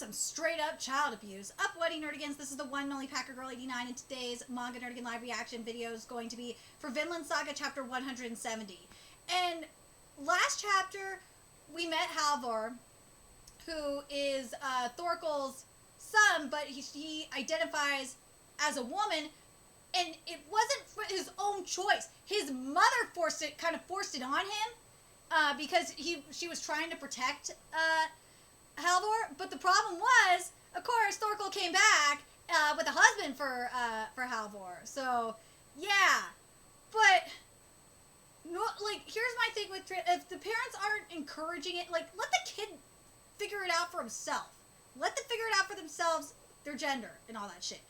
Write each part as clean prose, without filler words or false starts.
some straight up child abuse. Up Wedding Nerdigans, this is the one and only Packer Girl 89, and today's Manga Nerdigan live reaction video is going to be for Vinland Saga chapter 170. And last chapter, we met Halvor, who is Thorkel's son, but he identifies as a woman, and it wasn't for his own choice. His mother forced it on him, because she was trying to protect Halvor. But the problem was, of course, Thorkel came back with a husband for Halvor. So yeah, but no, like, here's my thing with if the parents aren't encouraging it, like, let the kid figure it out for himself. Let them figure it out for themselves, their gender and all that shit.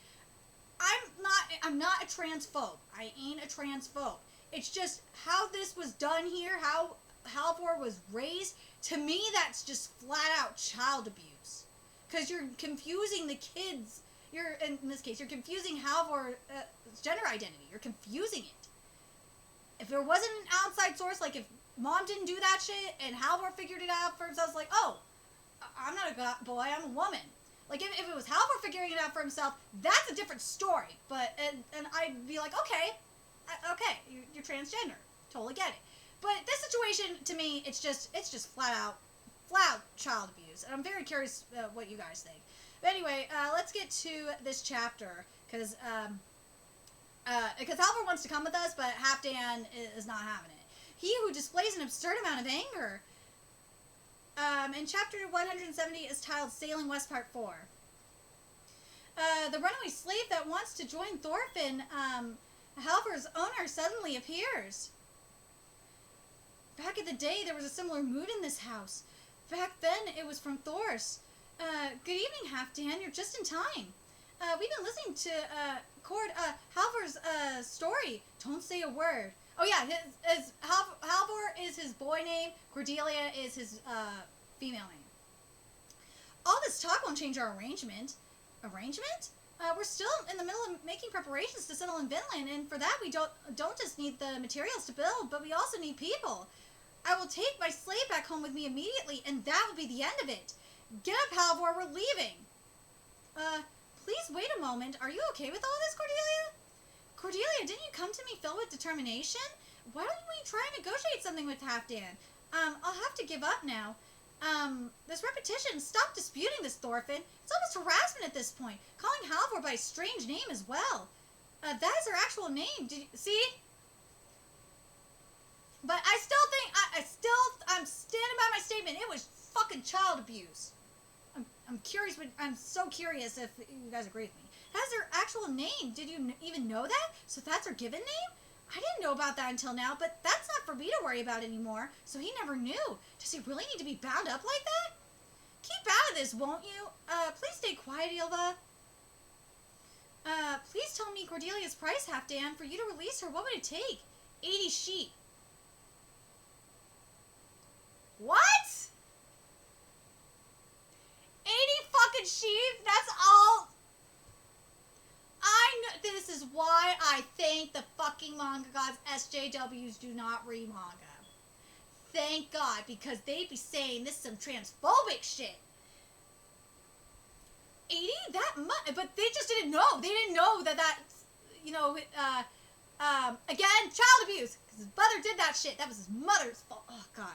I'm not a transphobe. I ain't a transphobe. It's just how this was done here, how Halvor was raised. To me, that's just flat out child abuse. Because you're confusing the kids. In this case, you're confusing Halvor's gender identity. You're confusing it. If there wasn't an outside source, like if mom didn't do that shit and Halvor figured it out for himself, like, oh, I'm not a boy, I'm a woman. Like, if it was Halvor figuring it out for himself, that's a different story. But, and I'd be like, okay, you're transgender. Totally get it. But this situation, to me, it's just flat out child abuse. And I'm very curious what you guys think. But anyway, let's get to this chapter, because Halvor wants to come with us, but HALFDAN is not having it. He who displays an absurd amount of anger. And chapter 170 is titled Sailing West Part 4. The runaway slave that wants to join Thorfinn, Halvor's owner, suddenly appears. Back in the day, there was a similar mood in this house. Back then, it was from Thors. Good evening, HALFDAN. You're just in time. We've been listening to Halvor's story. Don't say a word. Oh yeah, Halvor is his boy name. Cordelia is his female name. All this talk won't change our arrangement. Arrangement? We're still in the middle of making preparations to settle in Vinland, and for that we don't just need the materials to build, but we also need people. I will take my slave back home with me immediately, and that will be the end of it. Get up, Halvor, we're leaving. Please wait a moment. Are you okay with all this, Cordelia? Cordelia, didn't you come to me filled with determination? Why don't we try and negotiate something with HALFDAN? I'll have to give up now. This repetition, stop disputing this, Thorfinn. It's almost harassment at this point. Calling Halvor by a strange name as well. That is her actual name. Did you see? But I still think, I'm standing by my statement. It was fucking child abuse. I'm curious, I'm so curious if you guys agree with me. That's her actual name. Did you even know that? So that's her given name? I didn't know about that until now, but that's not for me to worry about anymore. So he never knew. Does he really need to be bound up like that? Keep out of this, won't you? Please stay quiet, Ylva. Please tell me Cordelia's price, HALFDAN. For you to release her, what would it take? 80 sheep. What? 80 fucking sheep? That's all? I know. This is why I think the fucking manga gods, SJWs, do not read manga. Thank God, because they'd be saying this is some transphobic shit. 80? That much? But they just didn't know. They didn't know that, you know, again, child abuse. Because his mother did that shit. That was his mother's fault. Oh, God.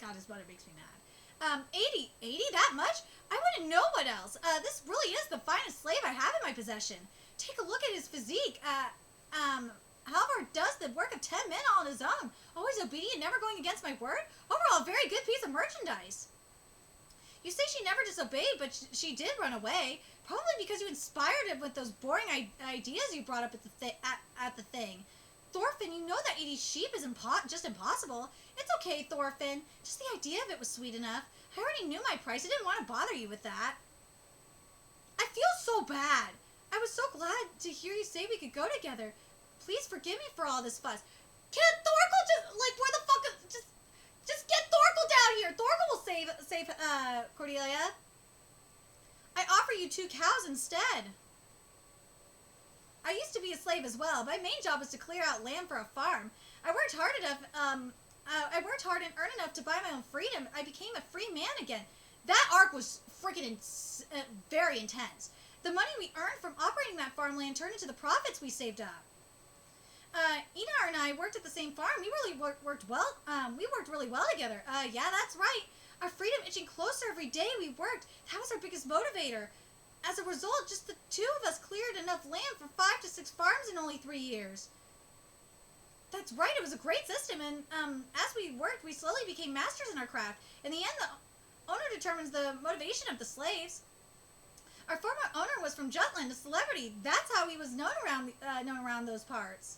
God, his mother makes me mad. 80? That much? I wouldn't know what else. This really is the finest slave I have in my possession. Take a look at his physique. Halvor does the work of 10 men all on his own. Always obedient, never going against my word. Overall, a very good piece of merchandise. You say she never disobeyed, but she did run away. Probably because you inspired him with those boring ideas you brought up at the thing. Thorfinn, you know that 80 sheep is just impossible. It's okay, Thorfinn. Just the idea of it was sweet enough. I already knew my price. I didn't want to bother you with that. I feel so bad. I was so glad to hear you say we could go together. Please forgive me for all this fuss. Can't Thorkel just, like, where the fuck is, just get Thorkel down here. Thorkel will save Cordelia. I offer you 2 cows instead. I used to be a slave as well. My main job was to clear out land for a farm. I worked hard enough and earned enough to buy my own freedom. I became a free man again. That arc was freaking very intense. The money we earned from operating that farmland turned into the profits we saved up. Enar and I worked at the same farm. We really worked well. We worked really well together. Yeah, that's right. Our freedom inching closer every day we worked. That was our biggest motivator. As a result, just the two of us cleared enough land for 5 to 6 farms in only 3 years. That's right. It was a great system, and as we worked, we slowly became masters in our craft. In the end, the owner determines the motivation of the slaves. Our former owner was from Jutland, a celebrity. That's how he was known around those parts.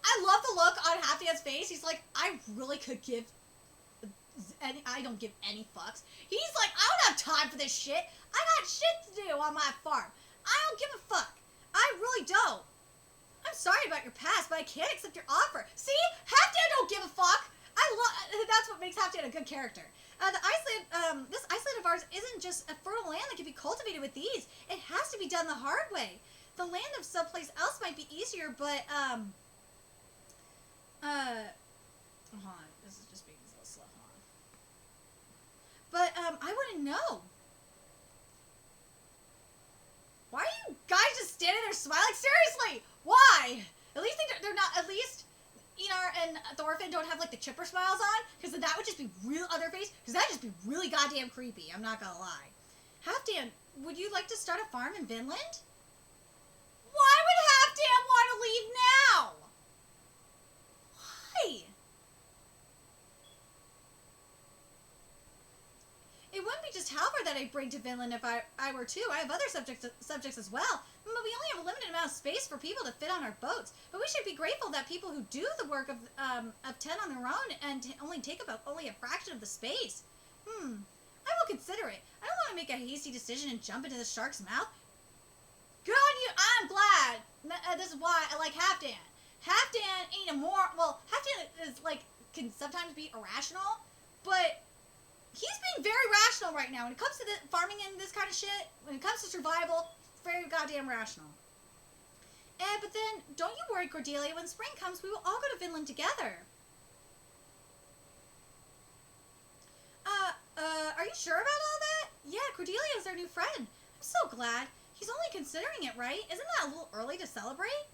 I love the look on HALFDAN's face. He's like, I really could give I don't give any fucks. He's like, I don't have time for this shit. I got shit to do on my farm. I don't give a fuck. I really don't. I'm sorry about your past, but I can't accept your offer. See? HALFDAN don't give a fuck. That's what makes HALFDAN a good character. This Iceland of ours isn't just a fertile land that can be cultivated with ease. It has to be done the hard way. The land of someplace else might be easier, but, hold on. This is just being a little slow. Hold on. But, I want to know. Why are you guys just standing there smiling? Seriously! Why? At least they're not, at least Enar and Thorfinn don't have, like, the chipper smiles on, because then that would just be real on their face, because that would just be really goddamn creepy, I'm not gonna lie. HALFDAN, would you like to start a farm in Vinland? Why would HALFDAN want to leave now? Why? It wouldn't be just Halvard that I'd bring to Vinland if I were too. I have other subjects as well. But we only have a limited amount of space for people to fit on our boats. But we should be grateful that people who do the work of 10 on their own and only take up only a fraction of the space. I will consider it. I don't want to make a hasty decision and jump into the shark's mouth. Good on you. I'm glad. This is why I like HALFDAN. HALFDAN ain't a more... Well, HALFDAN is, like, can sometimes be irrational, but he's being very rational right now. When it comes to the farming and this kind of shit, when it comes to survival, it's very goddamn rational. But then, don't you worry, Cordelia. When spring comes, we will all go to Vinland together. Are you sure about all that? Yeah, Cordelia is our new friend. I'm so glad. He's only considering it, right? Isn't that a little early to celebrate?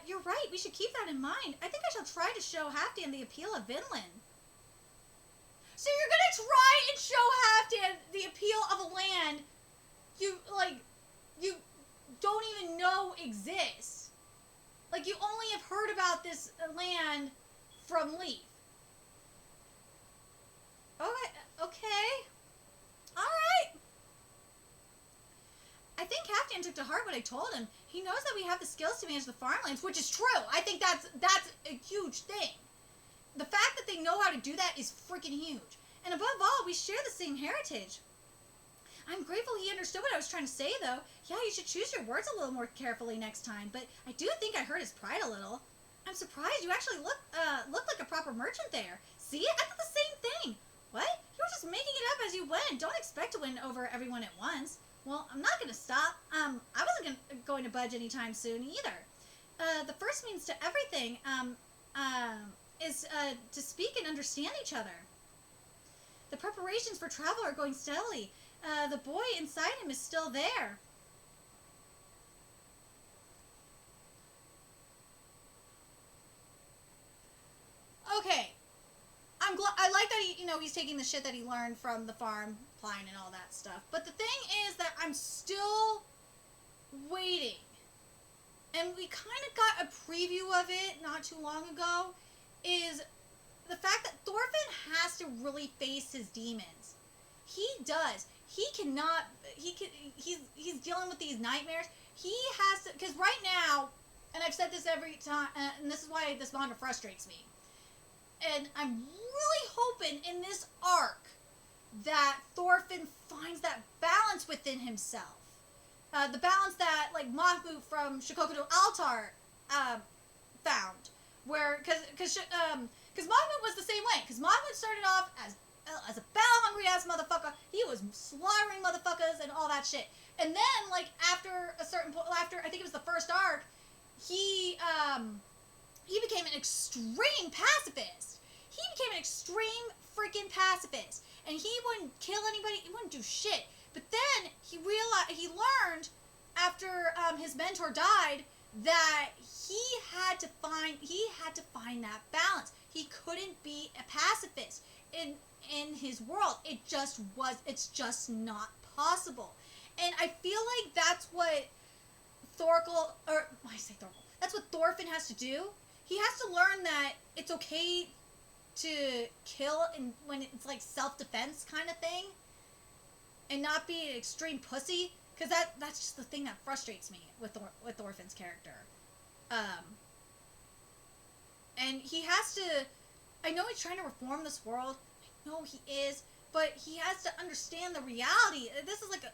You're right. We should keep that in mind. I think I shall try to show HALFDAN the appeal of Vinland. So you're gonna try and show HALFDAN the appeal of a land you don't even know exists. Like, you only have heard about this land from Leaf. Okay. Alright. I think HALFDAN took to heart what I told him. He knows that we have the skills to manage the farmlands, which is true. I think that's a huge thing. The fact that they know how to do that is freaking huge. And above all, we share the same heritage. I'm grateful he understood what I was trying to say, though. Yeah, you should choose your words a little more carefully next time, but I do think I hurt his pride a little. I'm surprised you actually look like a proper merchant there. See? I thought the same thing. What? You were just making it up as you went. Don't expect to win over everyone at once. Well, I'm not going to stop. I wasn't going to budge anytime soon either. The first means to everything is to speak and understand each other. The preparations for travel are going steadily. The boy inside him is still there. Okay. I like that he's taking the shit that he learned from the farm line and all that stuff. But the thing is that I'm still waiting. And we kind of got a preview of it not too long ago, is the fact that Thorfinn has to really face his demons. He does. He's dealing with these nightmares. He has to, because right now, and I've said this every time, and this is why this manga frustrates me, and I'm really hoping in this arc that Thorfinn finds that balance within himself. The balance that, like, Mahmoud from Shikoku no Altar found. Where, because Mahmoud was the same way. Because Mahmoud started off as a battle-hungry-ass motherfucker. He was slaughtering motherfuckers and all that shit. And then, like, after a certain point, after, I think it was the first arc, he became an extreme pacifist. He became an extreme freaking pacifist, and he wouldn't kill anybody. He wouldn't do shit. But then he learned after his mentor died that he had to find that balance. He couldn't be a pacifist in his world. It's just not possible. And I feel like that's what that's what Thorfinn has to do. He has to learn that it's okay to kill when it's like self-defense kind of thing, and not be an extreme pussy. Because that's just the thing that frustrates me with Thorfinn's character. And he has to... I know he's trying to reform this world. I know he is. But he has to understand the reality. This is like the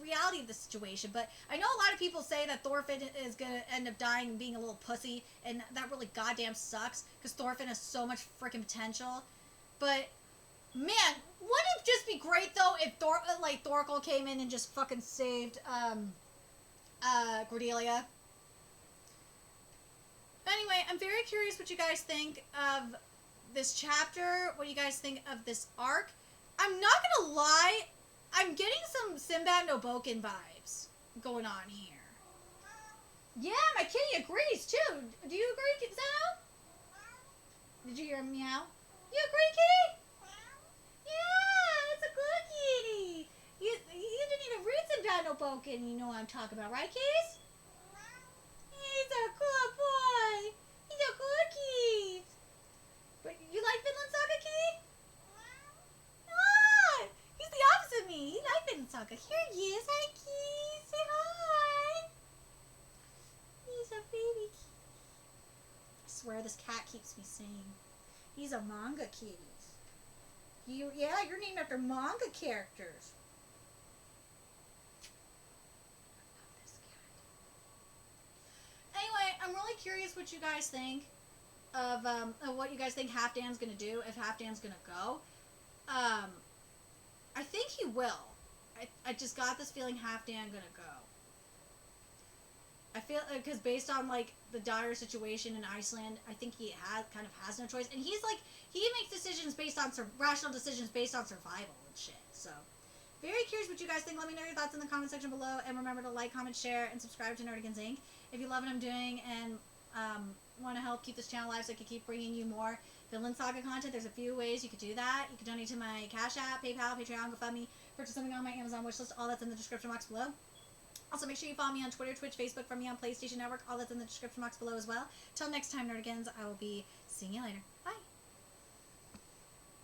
reality of the situation. But I know a lot of people say that Thorfinn is going to end up dying and being a little pussy. And that really goddamn sucks. Because Thorfinn has so much freaking potential. But... man, wouldn't it just be great though if Thorkel came in and just fucking saved Cordelia? Anyway, I'm very curious what you guys think of this chapter. What do you guys think of this arc? I'm not gonna lie, I'm getting some Sinbad no Boken vibes going on here. Yeah, my kitty agrees too. Do you agree, Zeno? Did you hear a meow? You agree, kitty? Yeah, it's a good kitty. You didn't even read Sinbad no Boken. You know what I'm talking about, right, Keys? He's a good boy. He's a good kid. But you like Vinland Saga, Key? Ah, he's the opposite of me. He likes Vinland Saga. Here he is. Hi, Keys. Say hi. He's a baby kitty. I swear this cat keeps me sane. He's a manga kitty. You're named after manga characters. I love this cat. Anyway, I'm really curious what you guys think of what you guys think HALFDAN's gonna do, if HALFDAN's gonna go. I think he will. I just got this feeling HALFDAN gonna go. I feel because based on like the dire situation in Iceland, I think he kind of has no choice, and he makes decisions based on rational decisions based on survival and shit. So, very curious what you guys think. Let me know your thoughts in the comment section below, and remember to like, comment, share, and subscribe to Nerdigans Inc. If you love what I'm doing and want to help keep this channel alive so I can keep bringing you more Vinland Saga content, there's a few ways you could do that. You could donate to my Cash App, PayPal, Patreon, GoFundMe, purchase something on my Amazon wishlist. All that's in the description box below. Also, make sure you follow me on Twitter, Twitch, Facebook, from me on PlayStation Network. All that's in the description box below as well. Till next time, Nerdigans, I will be seeing you later.